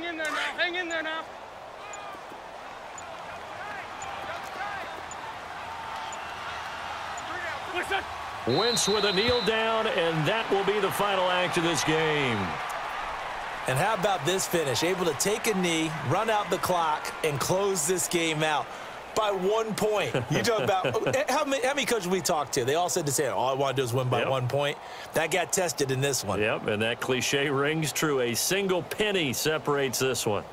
Hang in there now. Hang in there now. Wentz with a kneel down, and that will be the final act of this game. And how about this finish? Able to take a knee, run out the clock, and close this game out by 1 point. You talk about how many coaches we talked to? They all said the same. All I want to do is win by 1 point. That got tested in this one. Yep, and that cliche rings true. A single penny separates this one.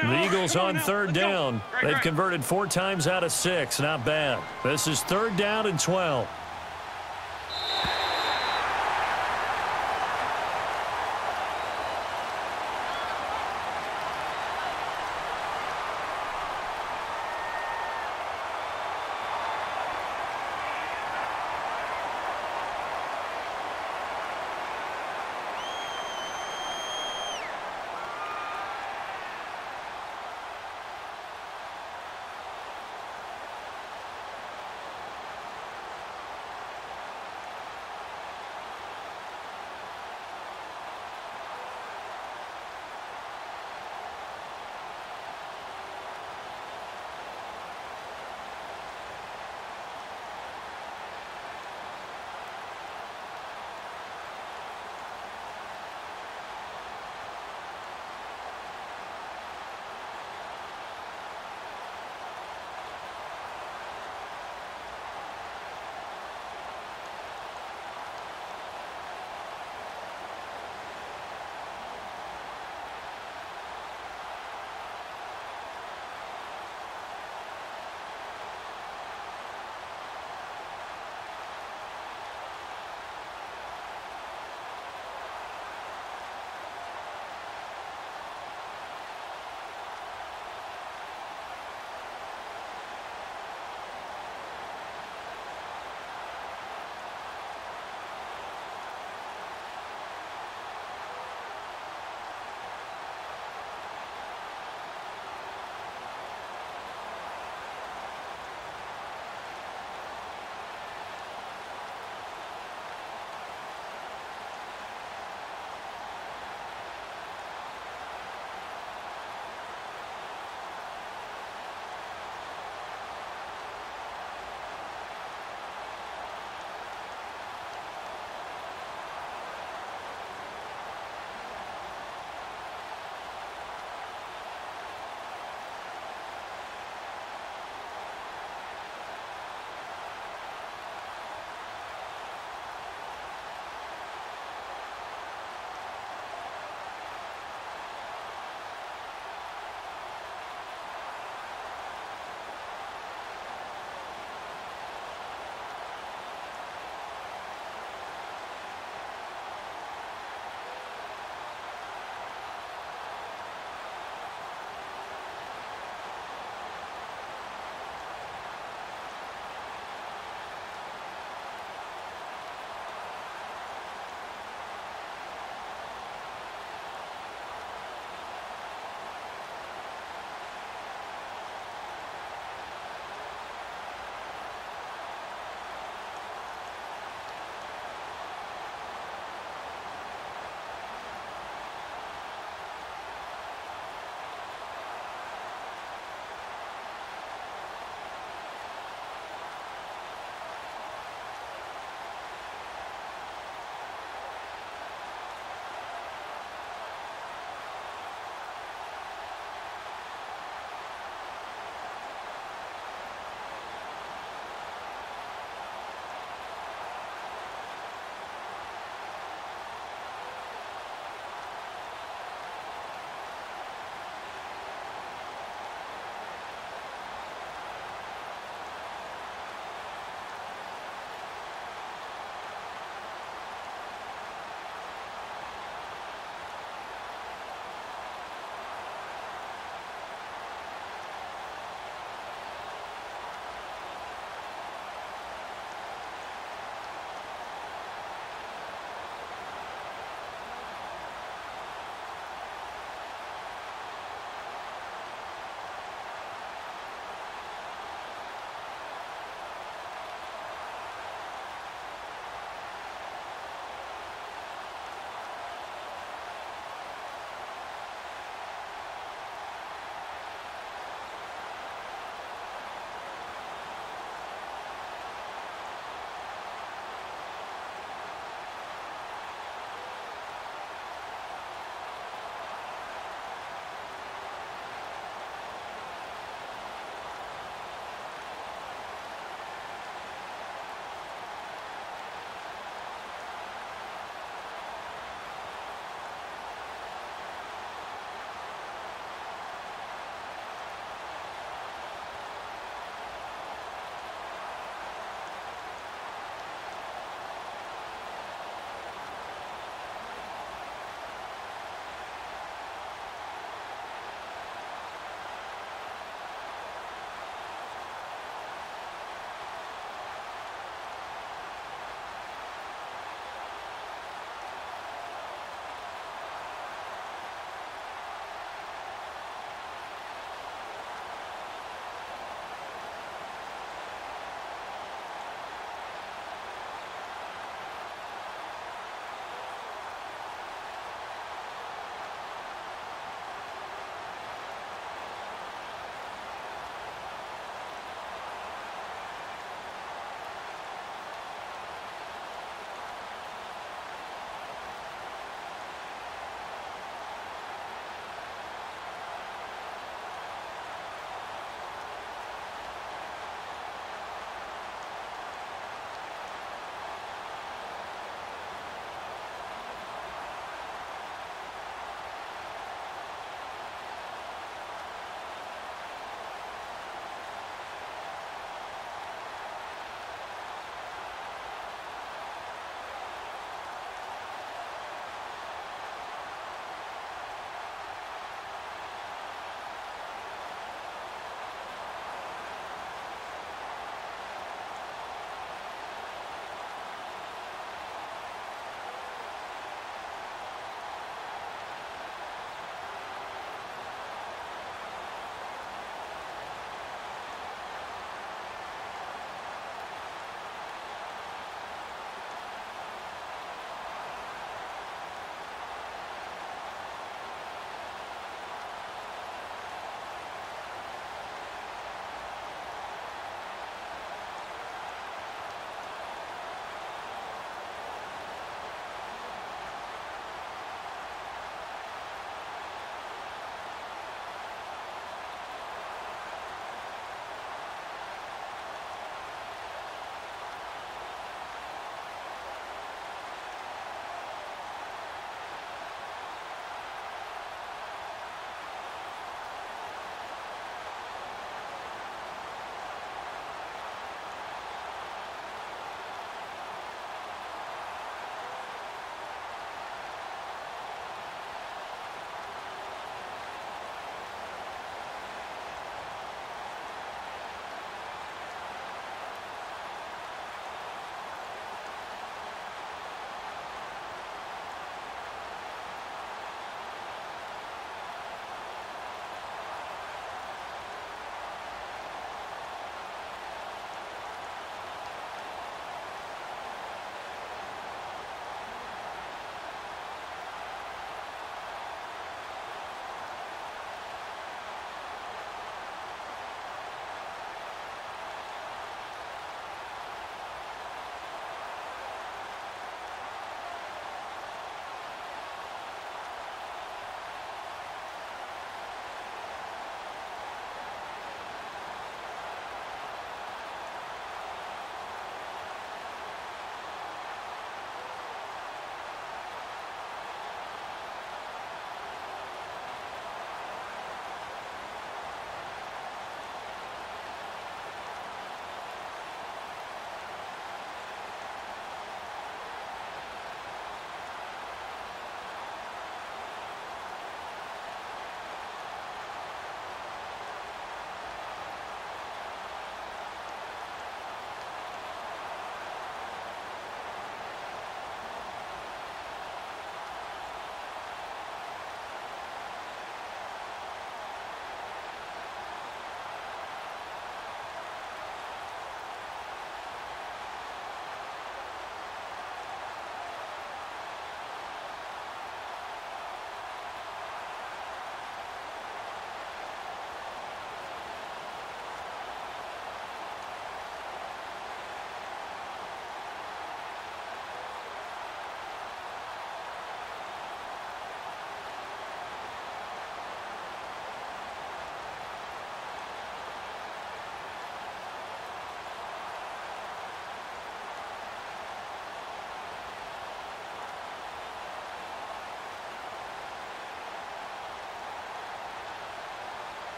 The Eagles on third down. They've converted 4 times out of 6. Not bad. This is 3rd down and 12.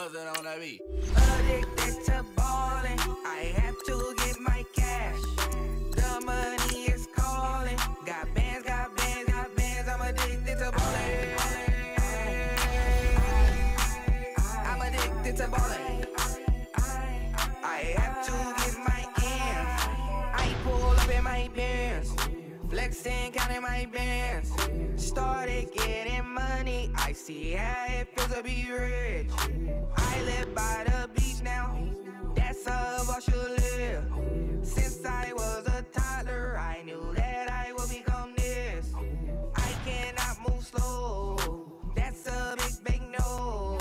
Nothing on that beat. Addicted to ballin', I have to get my cash. The money is calling. Got bands, got bands, got bands. I'm addicted to ballin'. I'm addicted to ballin'. I have to get my ends. I pull up in my bands, flexing, counting my bands. Started getting money. I see how it feels to be rich. I live by the beach now. That's how I should live. Since I was a toddler, I knew that I would become this. I cannot move slow. That's a big no.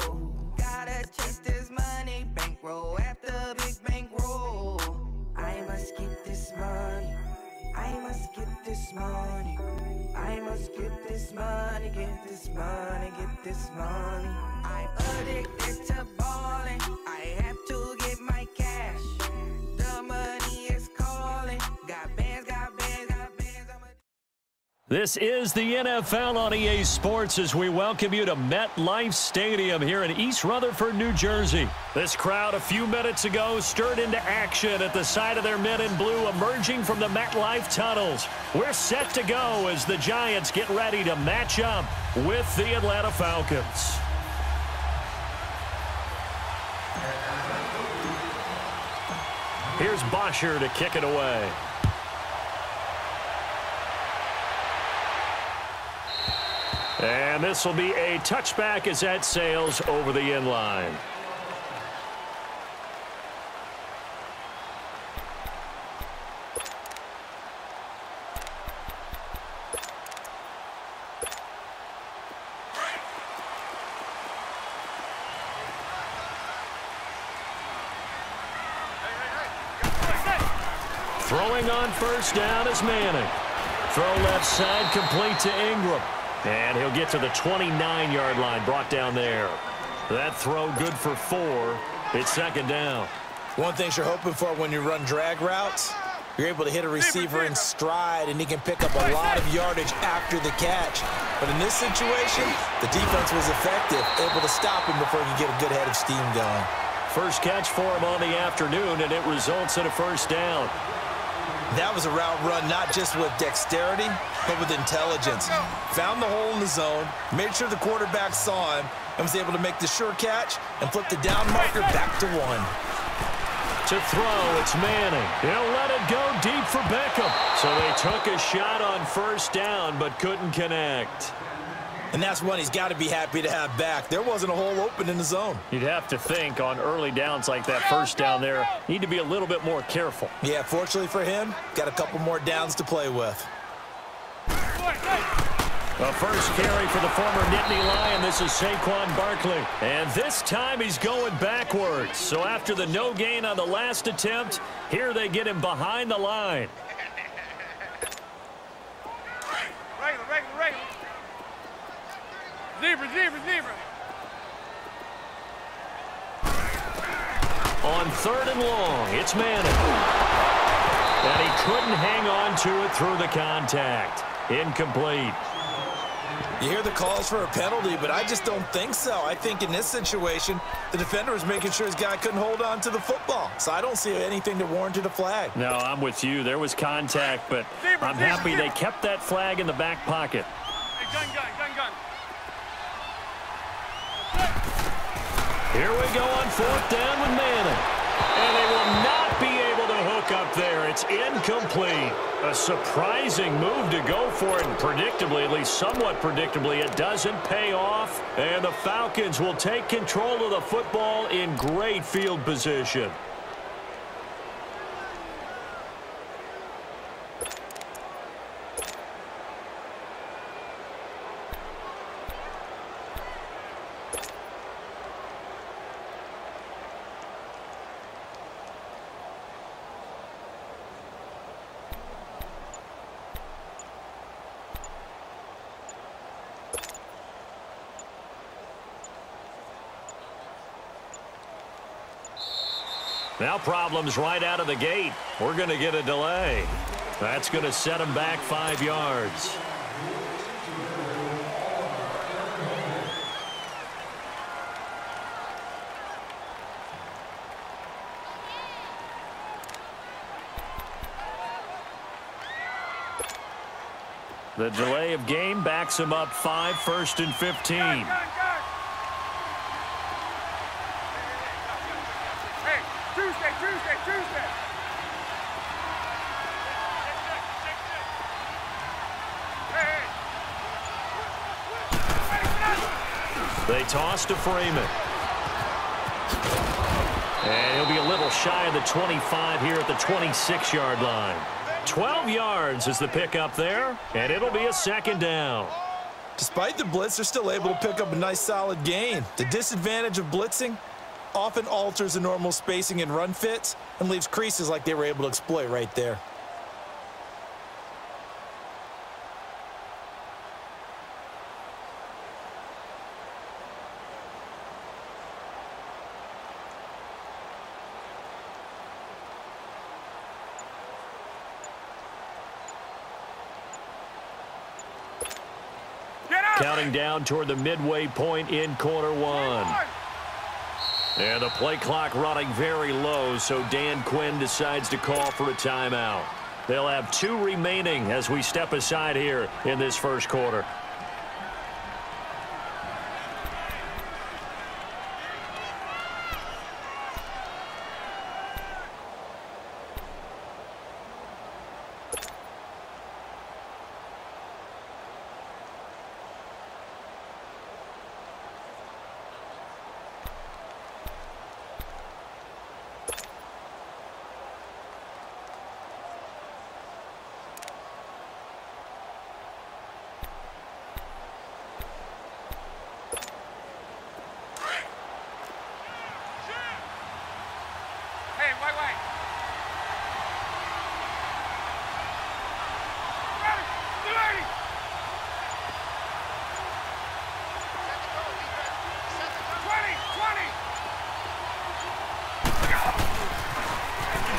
Gotta chase this money, bankroll after big bankroll. I must get this money. I must get this money. I must get this money, get this money, get this money. I'm addicted to ballin'. I have to get my cash. The money is calling. Got bands, got bands, got bands. This is the NFL on EA Sports as we welcome you to MetLife Stadium here in East Rutherford, New Jersey. This crowd a few minutes ago stirred into action at the side of their men in blue emerging from the MetLife tunnels. We're set to go as the Giants get ready to match up with the Atlanta Falcons. Here's Bosher to kick it away. And this will be a touchback as that sails over the end line. Throwing on first down is Manning. Throw left side complete to Ingram. And he'll get to the 29-yard line, brought down there. That throw good for 4. It's second down. One thing you're hoping for when you run drag routes, you're able to hit a receiver in stride, and he can pick up a lot of yardage after the catch. But in this situation, the defense was effective, able to stop him before he could get a good head of steam going. First catch for him on the afternoon, and it results in a first down. That was a route run not just with dexterity, but with intelligence. Found the hole in the zone, made sure the quarterback saw him, and was able to make the sure catch and flip the down marker back to 1. To throw, it's Manning. He'll let it go deep for Beckham. So they took a shot on first down, but couldn't connect. And that's one he's got to be happy to have back. There wasn't a hole open in the zone. You'd have to think on early downs like that first down there, need to be a little bit more careful. Yeah, fortunately for him, got a couple more downs to play with. The first carry for the former Nittany Lion. This is Saquon Barkley. And this time he's going backwards. So after the no gain on the last attempt, here they get him behind the line. Zebra. On third and long, it's Manning. And he couldn't hang on to it through the contact. Incomplete. You hear the calls for a penalty, but I just don't think so. I think in this situation, the defender was making sure his guy couldn't hold on to the football. So I don't see anything that warranted a flag. No, I'm with you. There was contact, but I'm happy they kept that flag in the back pocket. Hey, gun. Here we go on fourth down with Manning. And they will not be able to hook up there. It's incomplete. A surprising move to go for it, and predictably, at least somewhat predictably, it doesn't pay off. And the Falcons will take control of the football in great field position. Now problems right out of the gate. We're going to get a delay. That's going to set him back 5 yards. The delay of game backs him up 5, 1st and 15. Hey, Tuesday. They toss to Freeman. And he'll be a little shy of the 25 here at the 26-yard line. 12 yards is the pickup there, and it'll be a 2nd down. Despite the blitz, they're still able to pick up a nice solid gain. The disadvantage of blitzing often alters the normal spacing and run fits and leaves creases like they were able to exploit right there. Counting down toward the midway point in quarter 1. And the play clock running very low, so Dan Quinn decides to call for a timeout. They'll have 2 remaining as we step aside here in this first quarter.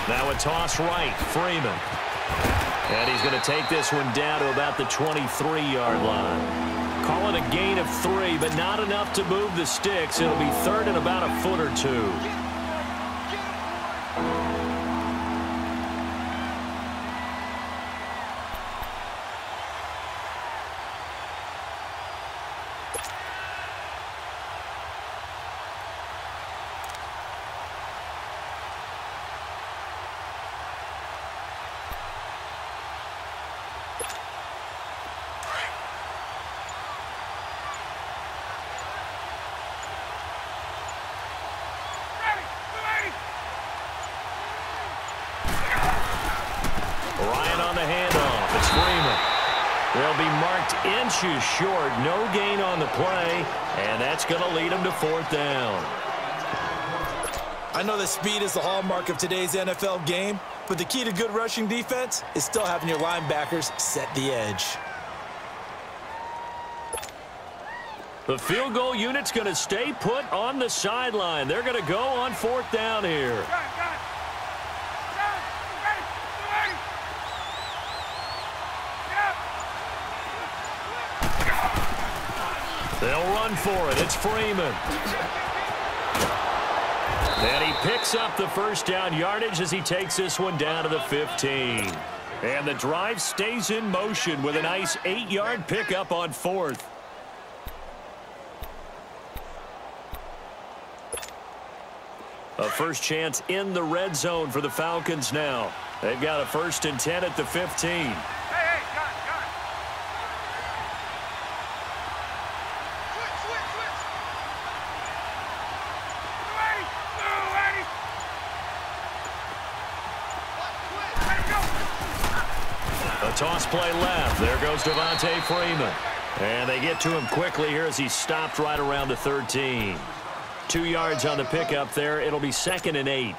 Now a toss right, Freeman. And he's going to take this one down to about the 23-yard line. Call it a gain of 3, but not enough to move the sticks. It'll be 3rd and about a foot or 2. They'll be marked inches short. No gain on the play, and that's going to lead them to 4th down. I know that speed is the hallmark of today's NFL game, but the key to good rushing defense is still having your linebackers set the edge. The field goal unit's going to stay put on the sideline. They're going to go on 4th down here. They'll run for it. It's Freeman. And he picks up the first down yardage as he takes this one down to the 15. And the drive stays in motion with a nice 8-yard pickup on 4th. A first chance in the red zone for the Falcons now. They've got a 1st and 10 at the 15. Toss play left. There goes Devontae Freeman. And they get to him quickly here as he stopped right around the 13. 2 yards on the pickup there. It'll be 2nd and 8.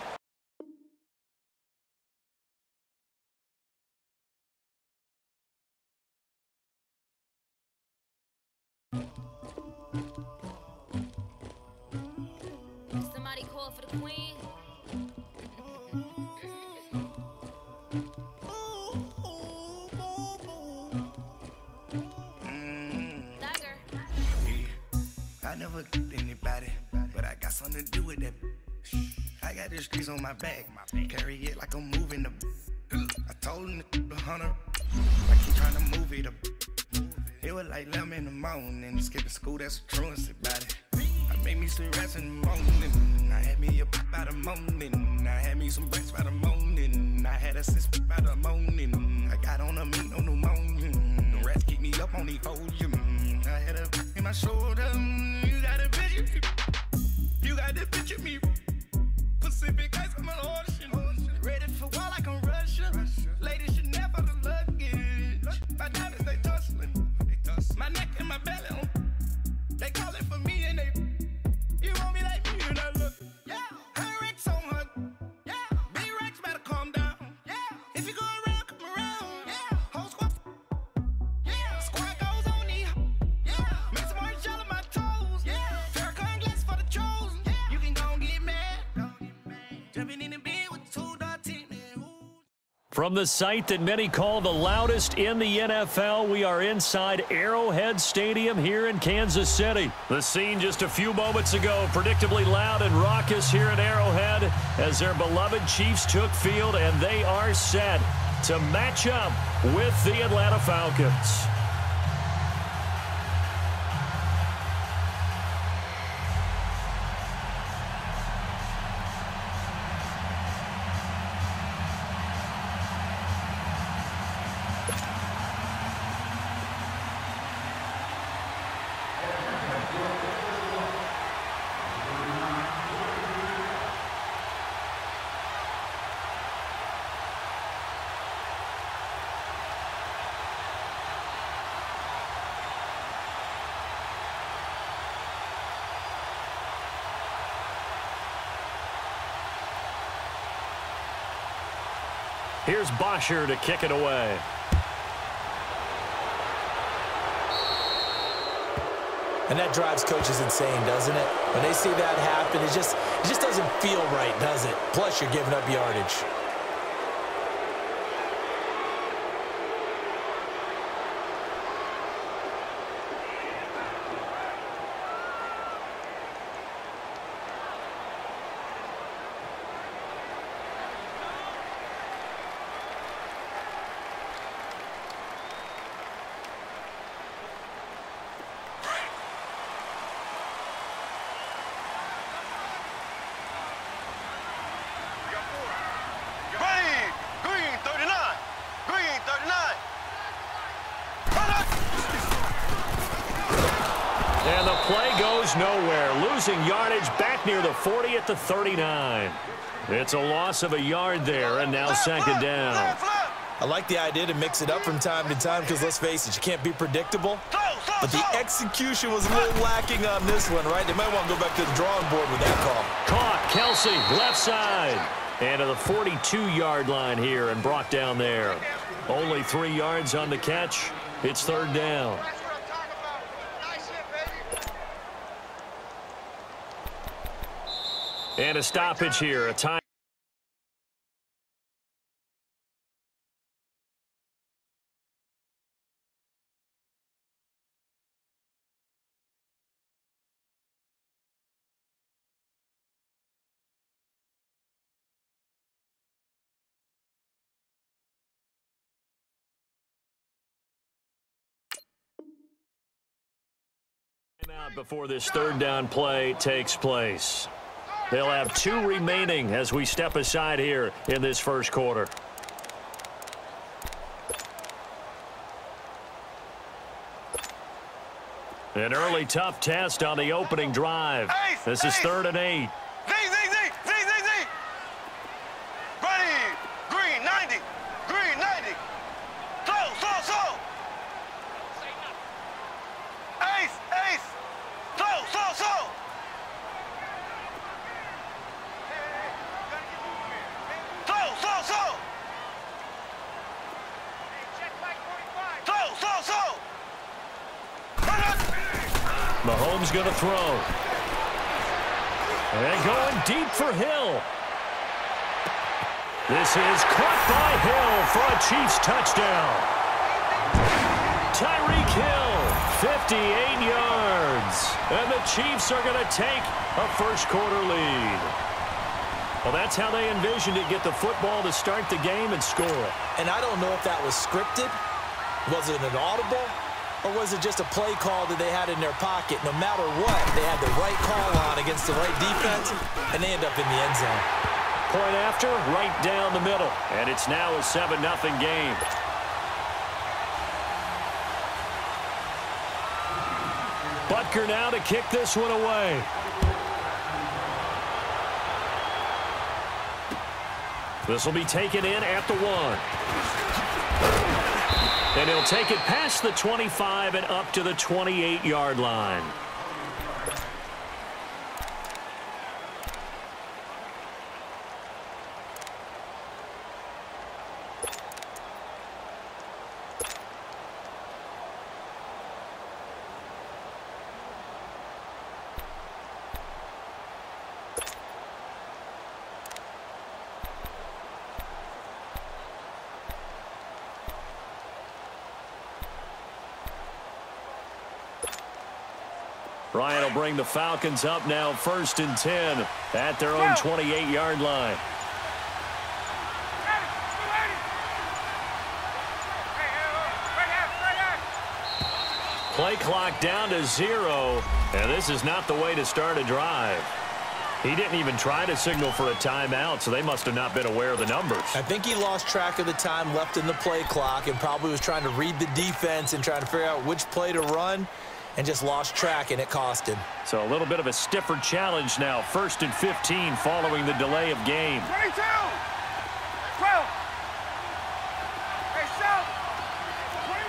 Somebody call for the queen. Never anybody, but I got something to do with that. I got the streets on my back, carry it like I'm moving the. I told him the hunter, like he trying to move it up. It was like 11 in the morning. Skipping school, that's a truancy about it. I made me some rest in the morning. I had me a pop by the morning. I had me some breakfast by the morning. I had a six by the morning. I got on a meat on the morning. The rats keep me up on the podium. I had a in my shoulder. You got a picture. You got the picture me. Pacific ice on my ocean. Ready for war like I'm Russian. Ladies should never the luggage. My diamonds they tussling. My neck and my belly. They calling for me and they. You want me like me and I look. Yeah. Her Rex on her. Yeah. Big Rex better calm down. Yeah. If you go around, come around. Yeah. Whole squad. Yeah. Squad goes on the. Yeah. Make some orange gel on my toes. Yeah. Farrakhan glass for the chosen. Yeah. You can go and get mad. Jumping in the bed with 2 dark team. From the site that many call the loudest in the NFL, we are inside Arrowhead Stadium here in Kansas City. The scene just a few moments ago, predictably loud and raucous here at Arrowhead as their beloved Chiefs took field, and they are set to match up with the Atlanta Falcons. Here's Bosher to kick it away. And that drives coaches insane, doesn't it? When they see that happen, it just doesn't feel right, does it? Plus, you're giving up yardage. And the play goes nowhere, losing yardage back near the 40 at the 39. It's a loss of a yard there, and now second down. I like the idea to mix it up from time to time because, let's face it, you can't be predictable. But the execution was a little lacking on this one, right? They might want to go back to the drawing board with that call. Caught, Kelsey, left side. And to the 42-yard line here and brought down there. Only 3 yards on the catch. It's third down. And a stoppage here, a time. Out before this third down play takes place. They'll have 2 remaining as we step aside here in this first quarter. An early tough test on the opening drive. This is 3rd and 8. Green 90. Green 90. So. Ace. So. Mahomes going to throw. And going deep for Hill. This is caught by Hill for a Chiefs touchdown. Tyreek Hill, 58 yards. And the Chiefs are going to take a first quarter lead. Well, that's how they envisioned it, get the football to start the game and score it. And I don't know if that was scripted. Was it an audible? Or was it just a play call that they had in their pocket? No matter what, they had the right call on against the right defense, and they end up in the end zone. Point after, right down the middle. And it's now a 7-0 game. Butker now to kick this one away. This will be taken in at the 1. And he'll take it past the 25 and up to the 28-yard line. Ryan will bring the Falcons up now 1st and 10 at their own 28-yard line. Play clock down to 0, and this is not the way to start a drive. He didn't even try to signal for a timeout, so they must have not been aware of the numbers. I think he lost track of the time left in the play clock and probably was trying to read the defense and trying to figure out which play to run, and just lost track, and it cost him. So a little bit of a stiffer challenge now. 1st and 15 following the delay of game. 22! 12! Hey, shout! 21!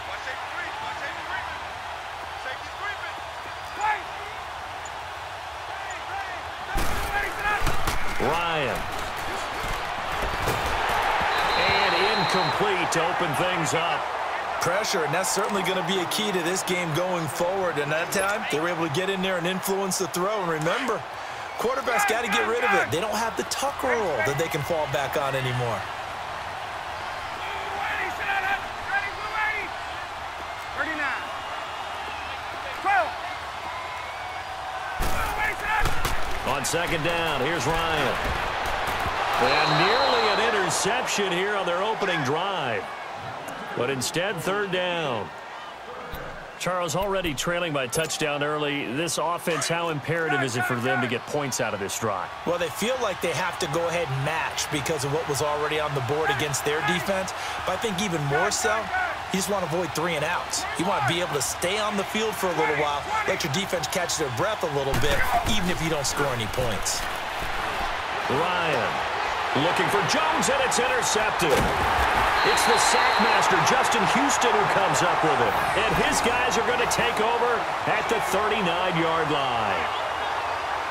Watch safety creeping. Watch safety creeping. Safety's creeping. Wait! Ryan. And incomplete to open things up. Pressure, and that's certainly going to be a key to this game going forward. And that time, they were able to get in there and influence the throw. And remember, quarterbacks got to get rid of it. They don't have the Tucker rule that they can fall back on anymore. 39. 12. On 2nd down, here's Ryan. And nearly an interception here on their opening drive. But instead, 3rd down. Charles, already trailing by a touchdown early. This offense, how imperative is it for them to get points out of this drive? Well, they feel like they have to go ahead and match because of what was already on the board against their defense. But I think even more so, you just want to avoid 3 and outs. You want to be able to stay on the field for a little while, let your defense catch their breath a little bit, even if you don't score any points. Ryan looking for Jones, and it's intercepted. It's the sack master, Justin Houston, who comes up with it. And his guys are going to take over at the 39-yard line.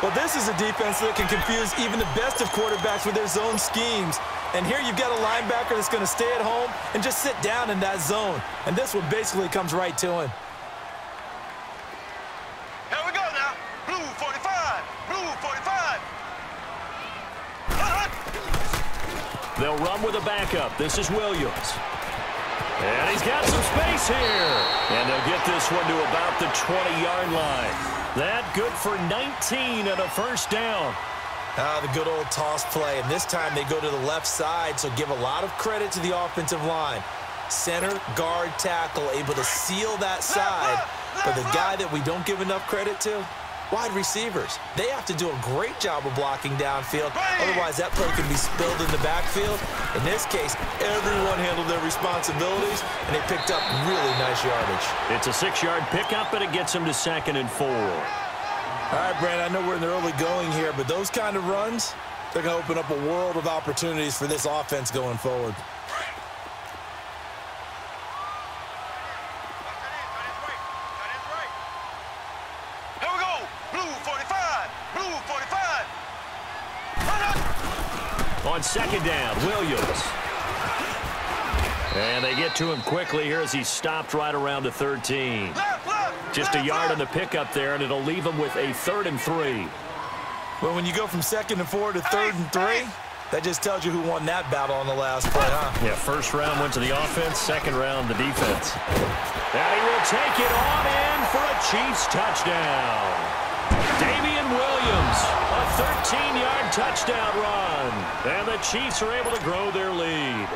Well, this is a defense that can confuse even the best of quarterbacks with their zone schemes. And here you've got a linebacker that's going to stay at home and just sit down in that zone. And this one basically comes right to him. Here we go now. Blue 45. Blue 45. They'll run with a backup. This is Williams. And he's got some space here. And they'll get this one to about the 20-yard line. That good for 19 and a 1st down. The good old toss play. And this time they go to the left side, so give a lot of credit to the offensive line. Center, guard, tackle, able to seal that side. But the guy that we don't give enough credit to, wide receivers. They have to do a great job of blocking downfield. Otherwise, that play can be spilled in the backfield. In this case, everyone handled their responsibilities, and they picked up really nice yardage. It's a 6-yard pickup, and it gets them to 2nd and 4. All right, Brand, I know we're in the early going here, but those kind of runs, they're going to open up a world of opportunities for this offense going forward. On 2nd down, Williams. And they get to him quickly here as he stopped right around the 13. Just a yard on the pickup there, and it'll leave him with a 3rd and 3. Well, when you go from 2nd and 4 to 3rd and 3, that just tells you who won that battle on the last play, huh? Yeah, 1st round went to the offense, 2nd round the defense. And he will take it on in for a Chiefs touchdown. Damian Williams, a 13-yard touchdown run. And the Chiefs are able to grow their lead.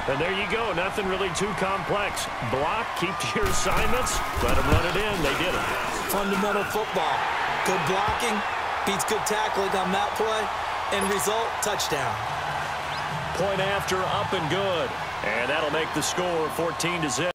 And there you go. Nothing really too complex. Block, keep to your assignments, let them run it in. They did it. Fundamental football. Good blocking beats good tackling on that play. End result, touchdown. Point after, up and good. And that'll make the score 14-0.